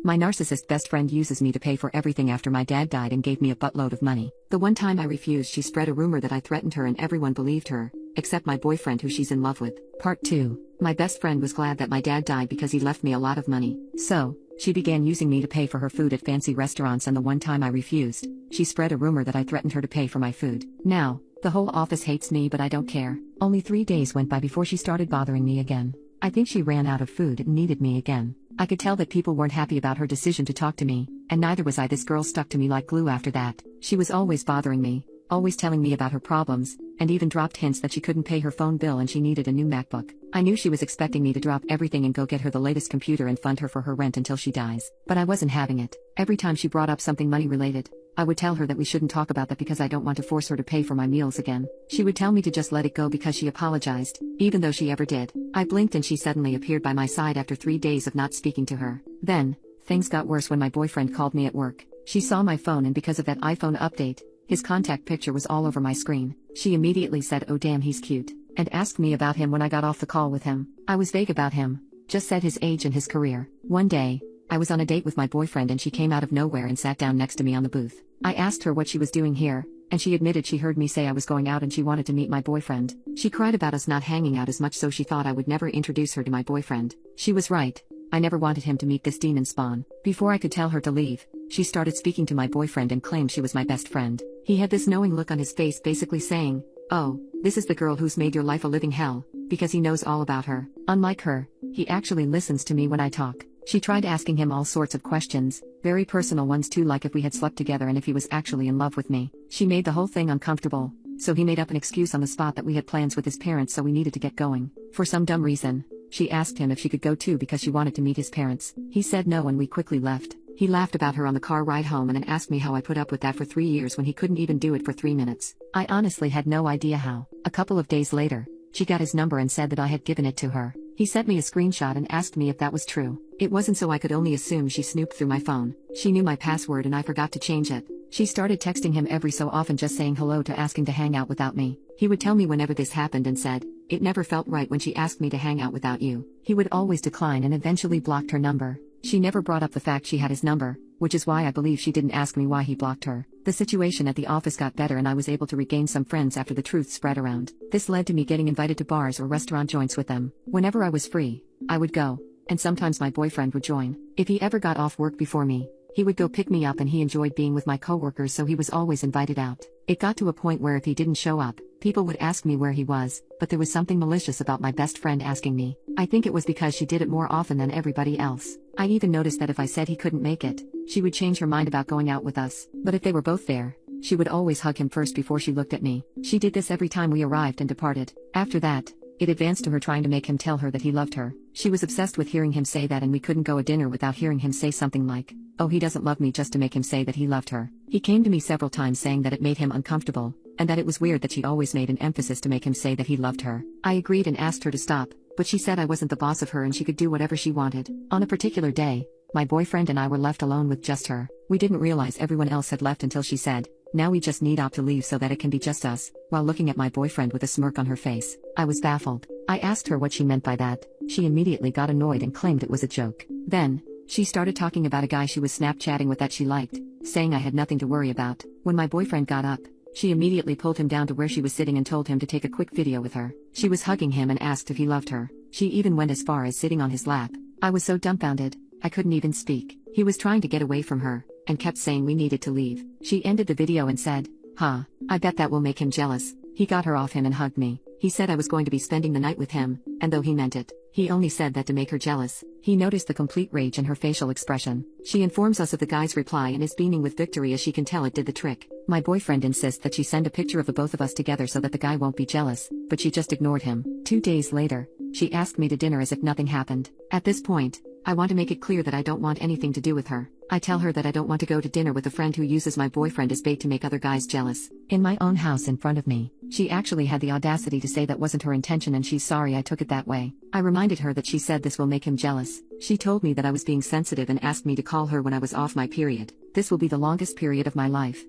My narcissist best friend uses me to pay for everything after my dad died and gave me a buttload of money. The one time I refused, she spread a rumor that I threatened her and everyone believed her, except my boyfriend who she's in love with. Part 2. My best friend was glad that my dad died because he left me a lot of money. So, she began using me to pay for her food at fancy restaurants, and the one time I refused, she spread a rumor that I threatened her to pay for my food. Now, the whole office hates me, but I don't care. Only 3 days went by before she started bothering me again. I think she ran out of food and needed me again. I could tell that people weren't happy about her decision to talk to me, and neither was I. This girl stuck to me like glue after that. She was always bothering me, always telling me about her problems, and even dropped hints that she couldn't pay her phone bill and she needed a new MacBook. I knew she was expecting me to drop everything and go get her the latest computer and fund her for her rent until she dies. But I wasn't having it. Every time she brought up something money related, I would tell her that we shouldn't talk about that because I don't want to force her to pay for my meals again. She would tell me to just let it go because she apologized, even though she ever did. I blinked and she suddenly appeared by my side after 3 days of not speaking to her. Then, things got worse when my boyfriend called me at work. She saw my phone, and because of that iPhone update, his contact picture was all over my screen. She immediately said, "Oh damn, he's cute," and asked me about him when I got off the call with him. I was vague about him, just said his age and his career. One day, I was on a date with my boyfriend and she came out of nowhere and sat down next to me on the booth. I asked her what she was doing here, and she admitted she heard me say I was going out and she wanted to meet my boyfriend. She cried about us not hanging out as much, so she thought I would never introduce her to my boyfriend. She was right. I never wanted him to meet this demon spawn. Before I could tell her to leave, she started speaking to my boyfriend and claimed she was my best friend. He had this knowing look on his face, basically saying, "Oh, this is the girl who's made your life a living hell," because he knows all about her. Unlike her, he actually listens to me when I talk. She tried asking him all sorts of questions, very personal ones too, like if we had slept together and if he was actually in love with me. She made the whole thing uncomfortable, so he made up an excuse on the spot that we had plans with his parents, so we needed to get going. For some dumb reason, she asked him if she could go too because she wanted to meet his parents. He said no and we quickly left. He laughed about her on the car ride home and then asked me how I put up with that for 3 years when he couldn't even do it for 3 minutes. I honestly had no idea how. A couple of days later, she got his number and said that I had given it to her. He sent me a screenshot and asked me if that was true. It wasn't, so I could only assume she snooped through my phone. She knew my password and I forgot to change it. She started texting him every so often, just saying hello to asking to hang out without me. He would tell me whenever this happened and said, "It never felt right when she asked me to hang out without you." He would always decline and eventually blocked her number. She never brought up the fact she had his number, which is why I believe she didn't ask me why he blocked her. The situation at the office got better and I was able to regain some friends after the truth spread around. This led to me getting invited to bars or restaurant joints with them. Whenever I was free, I would go, and sometimes my boyfriend would join. If he ever got off work before me, he would go pick me up, and he enjoyed being with my coworkers, so he was always invited out. It got to a point where if he didn't show up, people would ask me where he was, but there was something malicious about my best friend asking me. I think it was because she did it more often than everybody else. I even noticed that if I said he couldn't make it, she would change her mind about going out with us. But if they were both there, she would always hug him first before she looked at me. She did this every time we arrived and departed. After that, it advanced to her trying to make him tell her that he loved her. She was obsessed with hearing him say that, and we couldn't go to dinner without hearing him say something like, "Oh, he doesn't love me," just to make him say that he loved her. He came to me several times saying that it made him uncomfortable, and that it was weird that she always made an emphasis to make him say that he loved her. I agreed and asked her to stop, but she said I wasn't the boss of her and she could do whatever she wanted. On a particular day, my boyfriend and I were left alone with just her. We didn't realize everyone else had left until she said, "Now we just need Op to leave so that it can be just us," while looking at my boyfriend with a smirk on her face. I was baffled. I asked her what she meant by that. She immediately got annoyed and claimed it was a joke. Then, she started talking about a guy she was Snapchatting with that she liked, saying I had nothing to worry about. When my boyfriend got up, she immediately pulled him down to where she was sitting and told him to take a quick video with her. She was hugging him and asked if he loved her. She even went as far as sitting on his lap. I was so dumbfounded, I couldn't even speak. He was trying to get away from her, and kept saying we needed to leave. She ended the video and said, "Huh, I bet that will make him jealous." He got her off him and hugged me. He said I was going to be spending the night with him, and though he meant it, he only said that to make her jealous. He noticed the complete rage in her facial expression. She informs us of the guy's reply and is beaming with victory, as she can tell it did the trick. My boyfriend insists that she send a picture of the both of us together so that the guy won't be jealous, but she just ignored him. 2 days later, she asked me to dinner as if nothing happened. At this point, I want to make it clear that I don't want anything to do with her. I tell her that I don't want to go to dinner with a friend who uses my boyfriend as bait to make other guys jealous. In my own house in front of me, she actually had the audacity to say that wasn't her intention and she's sorry I took it that way. I reminded her that she said this will make him jealous. She told me that I was being sensitive and asked me to call her when I was off my period. This will be the longest period of my life.